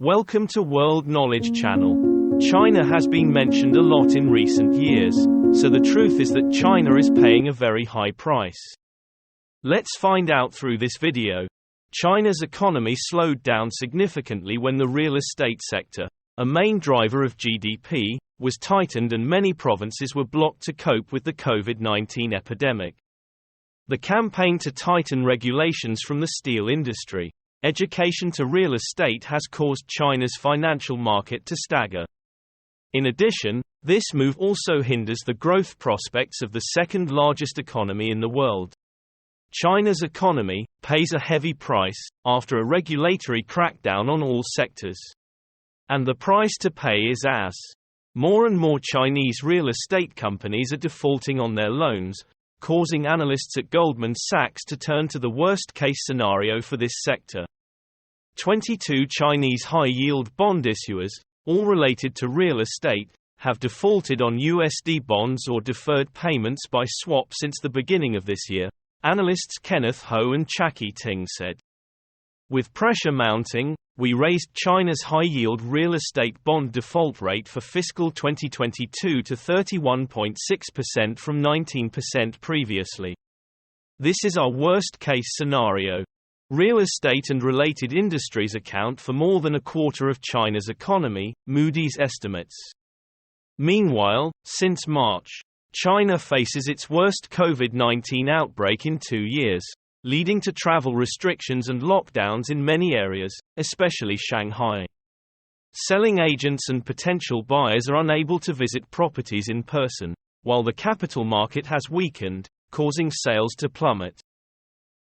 Welcome to World Knowledge Channel. China has been mentioned a lot in recent years, so the truth is that China is paying a very high price. Let's find out through this video. China's economy slowed down significantly when the real estate sector, a main driver of GDP, was tightened and many provinces were blocked to cope with the COVID-19 epidemic. The campaign to tighten regulations from the steel industry, education to real estate has caused China's financial market to stagger. In addition, this move also hinders the growth prospects of the second largest economy in the world. China's economy pays a heavy price after a regulatory crackdown on all sectors. And the price to pay is as more and more Chinese real estate companies are defaulting on their loans, causing analysts at Goldman Sachs to turn to the worst-case scenario for this sector. 22 Chinese high-yield bond issuers, all related to real estate, have defaulted on USD bonds or deferred payments by swap since the beginning of this year, analysts Kenneth Ho and Chaki Ting said. With pressure mounting, we raised China's high-yield real estate bond default rate for fiscal 2022 to 31.6% from 19% previously. This is our worst-case scenario. Real estate and related industries account for more than a quarter of China's economy, Moody's estimates. Meanwhile, since March, China faces its worst COVID-19 outbreak in 2 years, leading to travel restrictions and lockdowns in many areas, especially Shanghai. Selling agents and potential buyers are unable to visit properties in person, while the capital market has weakened, causing sales to plummet.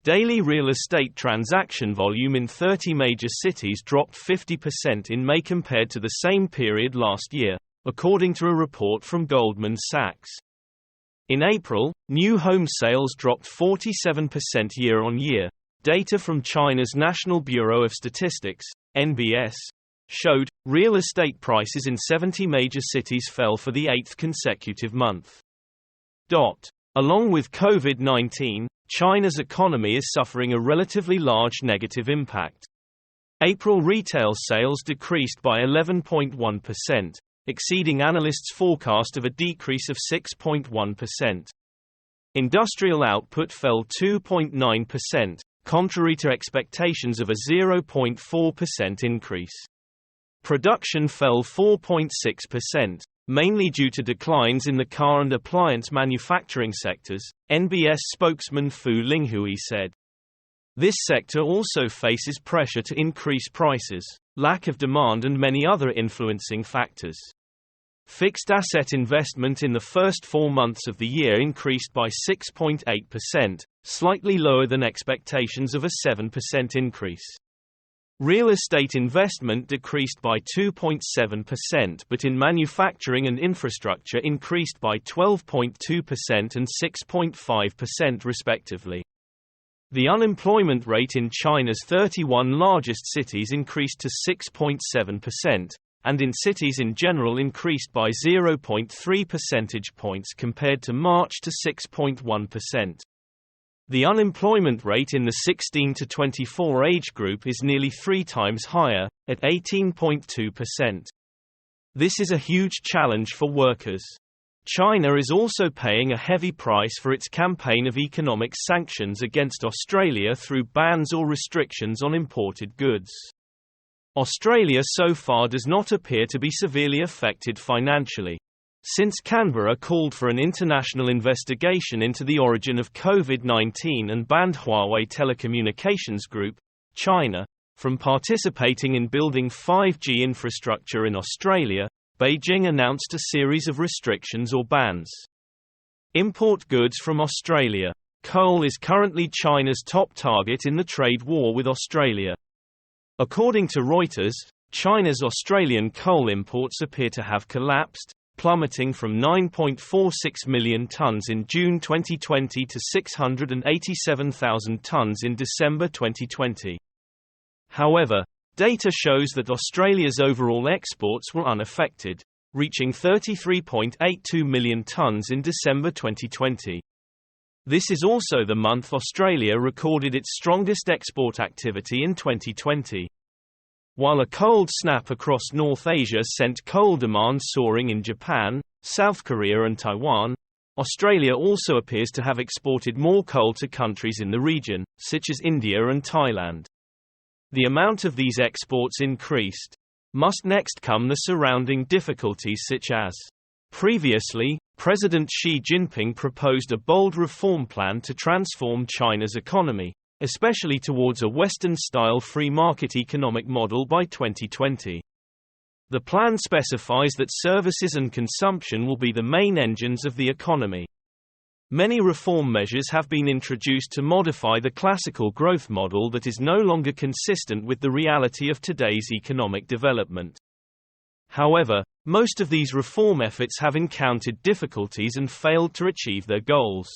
Daily real estate transaction volume in 30 major cities dropped 50% in May compared to the same period last year, according to a report from Goldman Sachs. In April, new home sales dropped 47% year-on-year. Data from China's National Bureau of Statistics, NBS, showed real estate prices in 70 major cities fell for the 8th consecutive month. Along with COVID-19, China's economy is suffering a relatively large negative impact. April retail sales decreased by 11.1%. Exceeding analysts' forecast of a decrease of 6.1%. Industrial output fell 2.9%, contrary to expectations of a 0.4% increase. Production fell 4.6%, mainly due to declines in the car and appliance manufacturing sectors, NBS spokesman Fu Linghui said. This sector also faces pressure to increase prices, lack of demand and many other influencing factors. Fixed asset investment in the first 4 months of the year increased by 6.8%, slightly lower than expectations of a 7% increase. Real estate investment decreased by 2.7%, but in manufacturing and infrastructure increased by 12.2% and 6.5% respectively. The unemployment rate in China's 31 largest cities increased to 6.7%, and in cities in general increased by 0.3 percentage points compared to March to 6.1%. The unemployment rate in the 16 to 24 age group is nearly 3 times higher, at 18.2%. This is a huge challenge for workers. China is also paying a heavy price for its campaign of economic sanctions against Australia through bans or restrictions on imported goods. Australia so far does not appear to be severely affected financially. Since Canberra called for an international investigation into the origin of COVID-19 and banned Huawei Telecommunications Group, China, from participating in building 5G infrastructure in Australia, Beijing announced a series of restrictions or bans. Import goods from Australia. Coal is currently China's top target in the trade war with Australia. According to Reuters, China's Australian coal imports appear to have collapsed, plummeting from 9.46 million tons in June 2020 to 687,000 tons in December 2020. However, data shows that Australia's overall exports were unaffected, reaching 33.82 million tons in December 2020. This is also the month Australia recorded its strongest export activity in 2020. While a cold snap across North Asia sent coal demand soaring in Japan, South Korea and Taiwan, Australia also appears to have exported more coal to countries in the region, such as India and Thailand. The amount of these exports increased. Must next come the surrounding difficulties such as previously, President Xi Jinping proposed a bold reform plan to transform China's economy, especially towards a Western-style free market economic model by 2020. The plan specifies that services and consumption will be the main engines of the economy. Many reform measures have been introduced to modify the classical growth model that is no longer consistent with the reality of today's economic development. However, most of these reform efforts have encountered difficulties and failed to achieve their goals.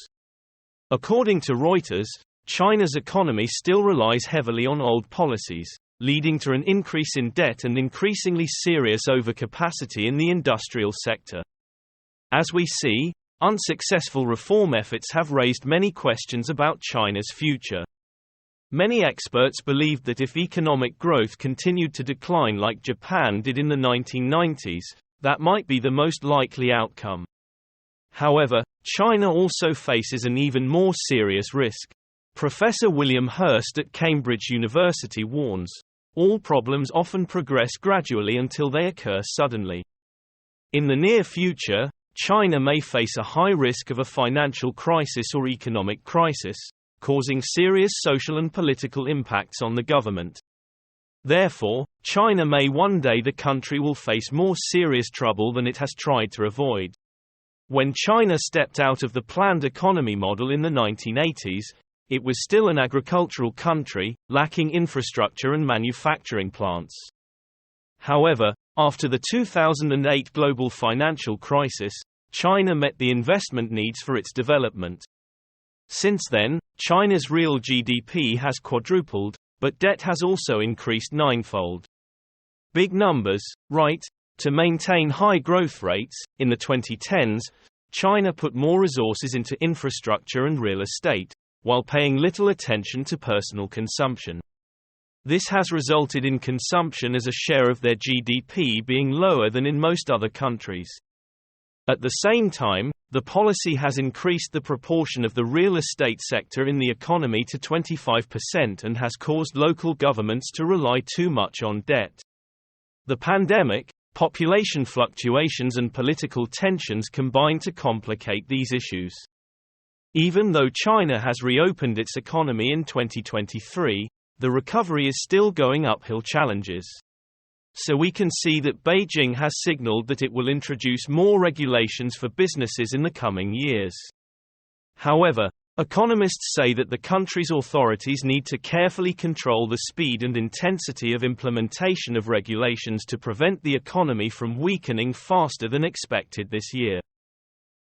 According to Reuters, China's economy still relies heavily on old policies, leading to an increase in debt and increasingly serious overcapacity in the industrial sector. As we see, unsuccessful reform efforts have raised many questions about China's future. Many experts believed that if economic growth continued to decline like Japan did in the 1990s, that might be the most likely outcome. However, China also faces an even more serious risk. Professor William Hurst at Cambridge University warns, all problems often progress gradually until they occur suddenly. In the near future, China may face a high risk of a financial crisis or economic crisis, causing serious social and political impacts on the government. Therefore, China may one day the country will face more serious trouble than it has tried to avoid. When China stepped out of the planned economy model in the 1980s, it was still an agricultural country, lacking infrastructure and manufacturing plants. However, after the 2008 global financial crisis, China met the investment needs for its development. Since then, China's real GDP has quadrupled, but debt has also increased ninefold. Big numbers, right? To maintain high growth rates, in the 2010s, China put more resources into infrastructure and real estate, while paying little attention to personal consumption. This has resulted in consumption as a share of their GDP being lower than in most other countries. At the same time, the policy has increased the proportion of the real estate sector in the economy to 25% and has caused local governments to rely too much on debt. The pandemic, population fluctuations and political tensions combine to complicate these issues. Even though China has reopened its economy in 2023, the recovery is still going uphill challenges. So we can see that Beijing has signaled that it will introduce more regulations for businesses in the coming years. However, economists say that the country's authorities need to carefully control the speed and intensity of implementation of regulations to prevent the economy from weakening faster than expected this year.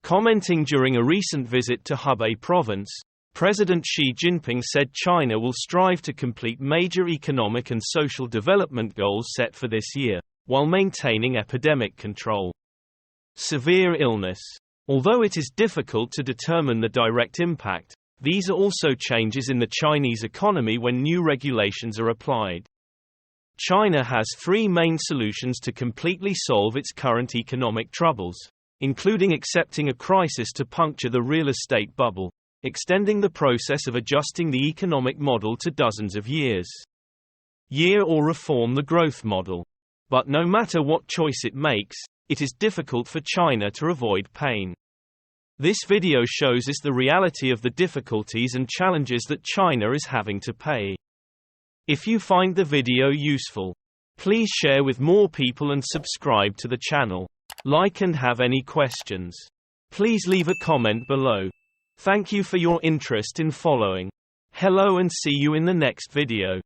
Commenting during a recent visit to Hubei province, President Xi Jinping said China will strive to complete major economic and social development goals set for this year, while maintaining epidemic control. Severe illness. Although it is difficult to determine the direct impact, these are also changes in the Chinese economy when new regulations are applied. China has three main solutions to completely solve its current economic troubles, including accepting a crisis to puncture the real estate bubble, extending the process of adjusting the economic model to dozens of years, or reform the growth model. But no matter what choice it makes, it is difficult for China to avoid pain. This video shows us the reality of the difficulties and challenges that China is having to pay. If you find the video useful, please share with more people and subscribe to the channel. Like and have any questions, please leave a comment below. Thank you for your interest in following. Hello and see you in the next video.